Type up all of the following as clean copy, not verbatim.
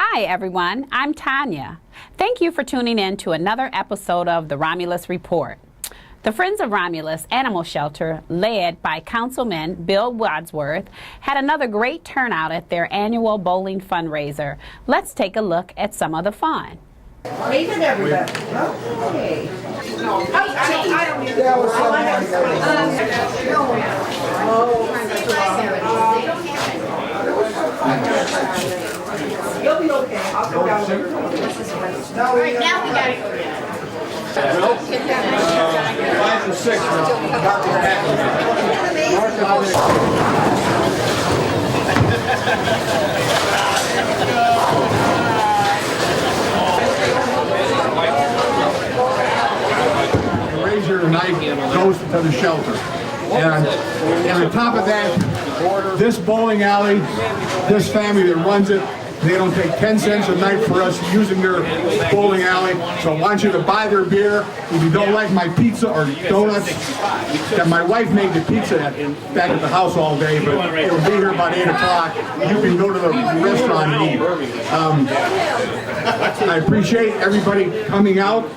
Hi everyone, I'm Tanya. Thank you for tuning in to another episode of the Romulus Report. The Friends of Romulus Animal Shelter, led by Councilman Bill Wadsworth, had another great turnout at their annual bowling fundraiser. Let's take a look at some of the fun. Waving everybody. Okay. I don't need You'll be okay. I'll go down there. All right, now we got it. 5 and 6 The razor knife goes to the shelter. And on top of that, this bowling alley, this family that runs it, they don't take 10 cents a night for us using their bowling alley. So I want you to buy their beer. If you don't like my pizza or donuts, that my wife made the pizza back at the house all day, but it'll be here about 8 o'clock. You can go to the restaurant and eat. I appreciate everybody coming out.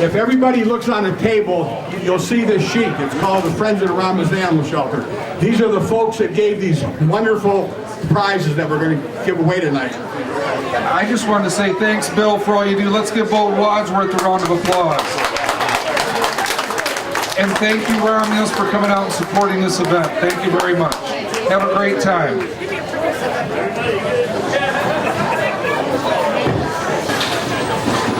If everybody looks on the table, you'll see this sheet. It's called the Friends of the Romulus Animal Shelter. These are the folks that gave these wonderful prizes that we're going to give away tonight. I just wanted to say thanks, Bill, for all you do. Let's give Bill Wadsworth a round of applause. And thank you, Romulus, for coming out and supporting this event. Thank you very much. Have a great time.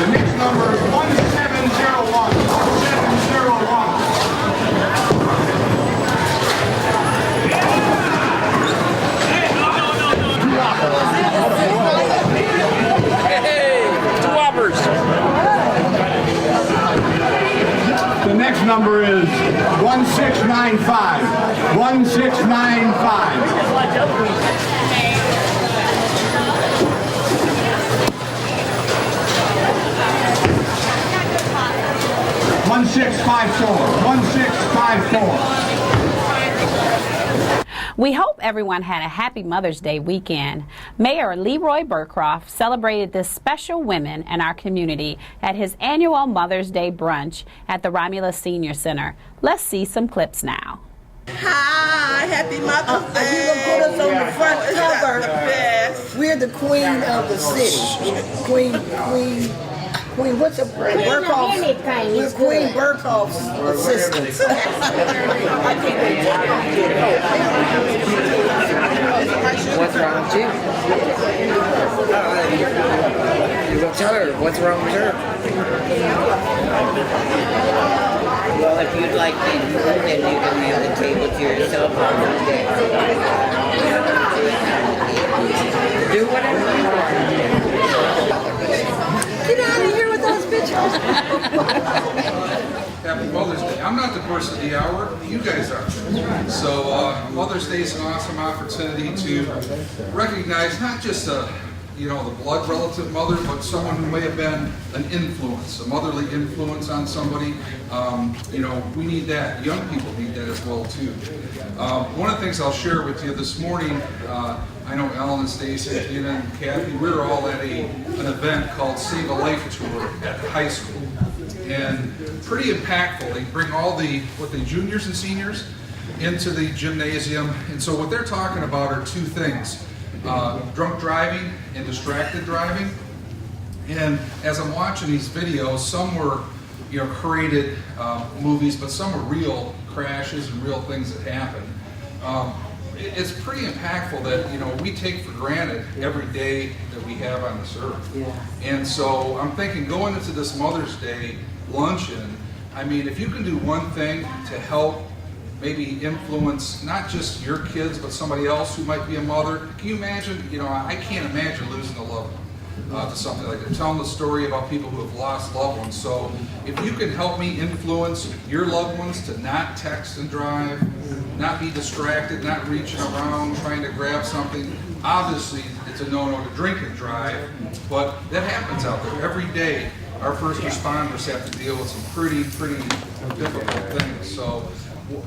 The next number is 1701. 1701. The next number is 1695. 1695. 1654. 1654. We hope everyone had a happy Mother's Day weekend. Mayor Leroy Burcroft celebrated this special women in our community at his annual Mother's Day brunch at the Romulus Senior Center. Let's see some clips now. Hi, happy Mother's Day. You gonna put us on the front cover? Yes. We're the queen of the city. Queen, what's a Burkhoff? We're Queen Burkhoff's assistants. I can't wait. What's wrong with you? You go tell her what's wrong with her. Well, if you'd like me, then you can have the table to yourself on the day. Do whatever you want. Get out of here with those pictures. Happy Mother's Day. I'm not the person of the hour, you guys are. So Mother's Day is an awesome opportunity to recognize not just the blood relative mother, but someone who may have been an influence, a motherly influence on somebody. We need that. Young people need that as well too. One of the things I'll share with you this morning, I know Ellen and Stacy, Gina and Kathy, we were all at an event called Save a Life Tour at the high school. And pretty impactful. They bring all the juniors and seniors into the gymnasium. And so what they're talking about are two things. Drunk driving and distracted driving. And as I'm watching these videos, some were created movies, but some were real crashes and real things that happen. It's pretty impactful that we take for granted every day that we have on this earth. Yeah. And so I'm thinking, going into this Mother's Day luncheon, I mean, if you can do one thing to help maybe influence not just your kids, but somebody else who might be a mother. Can you imagine, I can't imagine losing a loved one to something like that. Telling the story about people who have lost loved ones. So if you can help me influence your loved ones to not text and drive, not be distracted, not reaching around, trying to grab something. Obviously, it's a no-no to drink and drive, but that happens out there. Every day, our first responders have to deal with some pretty difficult things. So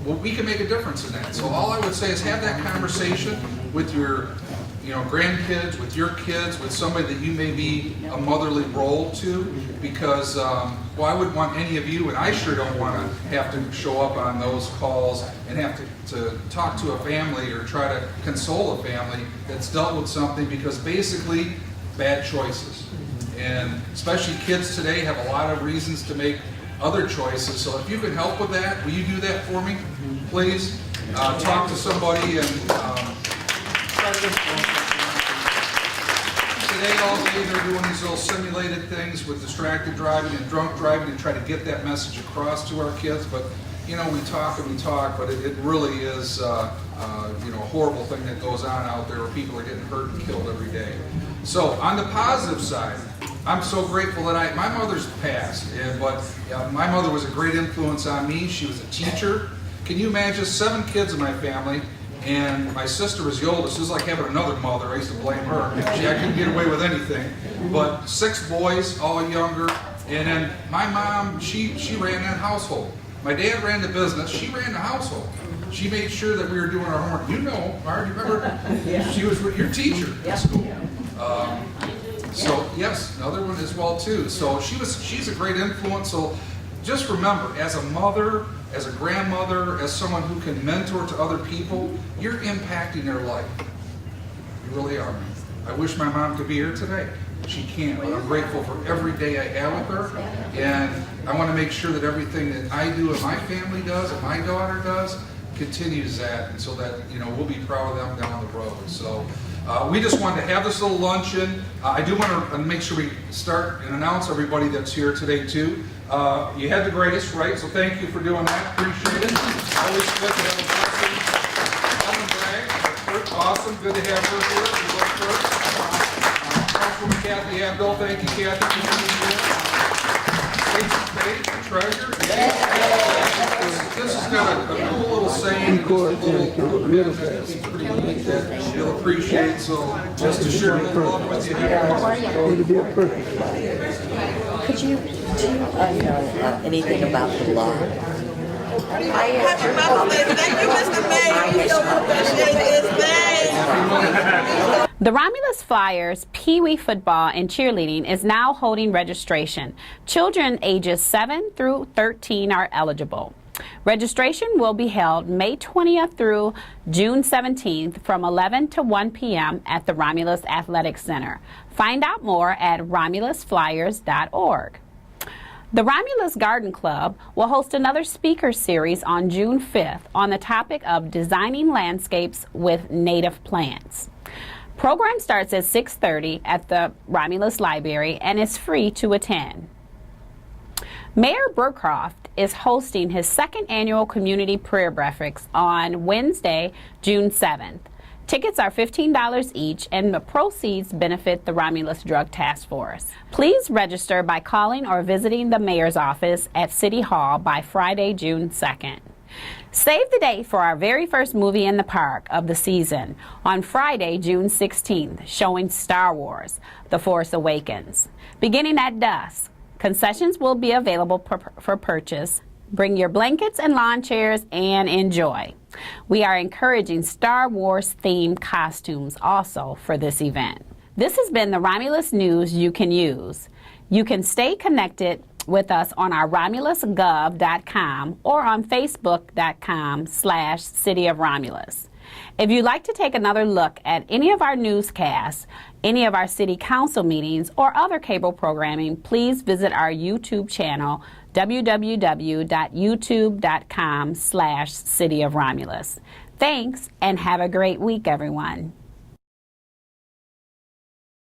we can make a difference in that. So all I would say is have that conversation with your grandkids, with your kids, with somebody that you may be a motherly role to, because well, I wouldn't want any of you, and I sure don't want to have to show up on those calls and have to talk to a family or try to console a family that's dealt with something, because basically bad choices. And especially kids today have a lot of reasons to make other choices. So if you can help with that, will you do that for me, please? Talk to somebody and today all day they're doing these little simulated things with distracted driving and drunk driving and try to get that message across to our kids. But we talk and we talk, but it really is a horrible thing that goes on out there where people are getting hurt and killed every day. So on the positive side, I'm so grateful that my mother's passed, but my mother was a great influence on me. She was a teacher. Can you imagine 7 kids in my family, and my sister was the oldest. It was like having another mother. I used to blame her. I couldn't get away with anything. But 6 boys, all younger, and then my mom, she ran that household. My dad ran the business. She ran the household. She made sure that we were doing our homework. Marge, remember? She was your teacher at school. So yes, another one as well too. So she's a great influence. So just remember, as a mother, as a grandmother, as someone who can mentor to other people, you're impacting their life. You really are. I wish my mom could be here today. She can't, but I'm grateful for every day I have with her. And I want to make sure that everything that I do and my family does and my daughter does continues that, and so that we'll be proud of them down the road. So we just wanted to have this little luncheon. I do want to make sure we start and announce everybody that's here today too. You had the greatest, right? So thank you for doing that. Appreciate it. Always good to have a person. Ellen Bragg, awesome. Good to have her here. We love her. Councilwoman Kathy Abdul, thank you, Kathy, for being here. Treasure. This has got a cool little saying, just a little that's pretty neat that you'll appreciate. So just to share a little love with you. Could you know anything about the law? Happy Mother's Day. Thank you, Mr. May. We so appreciate this day. The Romulus Flyers Pee Wee football and cheerleading is now holding registration. Children ages 7 through 13 are eligible. Registration will be held May 20th through June 17th from 11 to 1 p.m. at the Romulus Athletic Center. Find out more at romulusflyers.org. The Romulus Garden Club will host another speaker series on June 5th on the topic of designing landscapes with native plants. Program starts at 6:30 at the Romulus Library and is free to attend. Mayor Burcroft is hosting his second annual community prayer breakfast on Wednesday, June 7th. Tickets are $15 each, and the proceeds benefit the Romulus Drug Task Force. Please register by calling or visiting the mayor's office at City Hall by Friday, June 2nd. Save the date for our very first movie in the park of the season on Friday, June 16th, showing Star Wars: The Force Awakens. Beginning at dusk, concessions will be available for purchase. Bring your blankets and lawn chairs and enjoy. We are encouraging Star Wars themed costumes also for this event. This has been the Romulus News you can use. You can stay connected with us on our romulusgov.com or on facebook.com/City of Romulus. If you'd like to take another look at any of our newscasts, any of our city council meetings, or other cable programming, please visit our YouTube channel, www.youtube.com/City of Romulus. Thanks, and have a great week, everyone.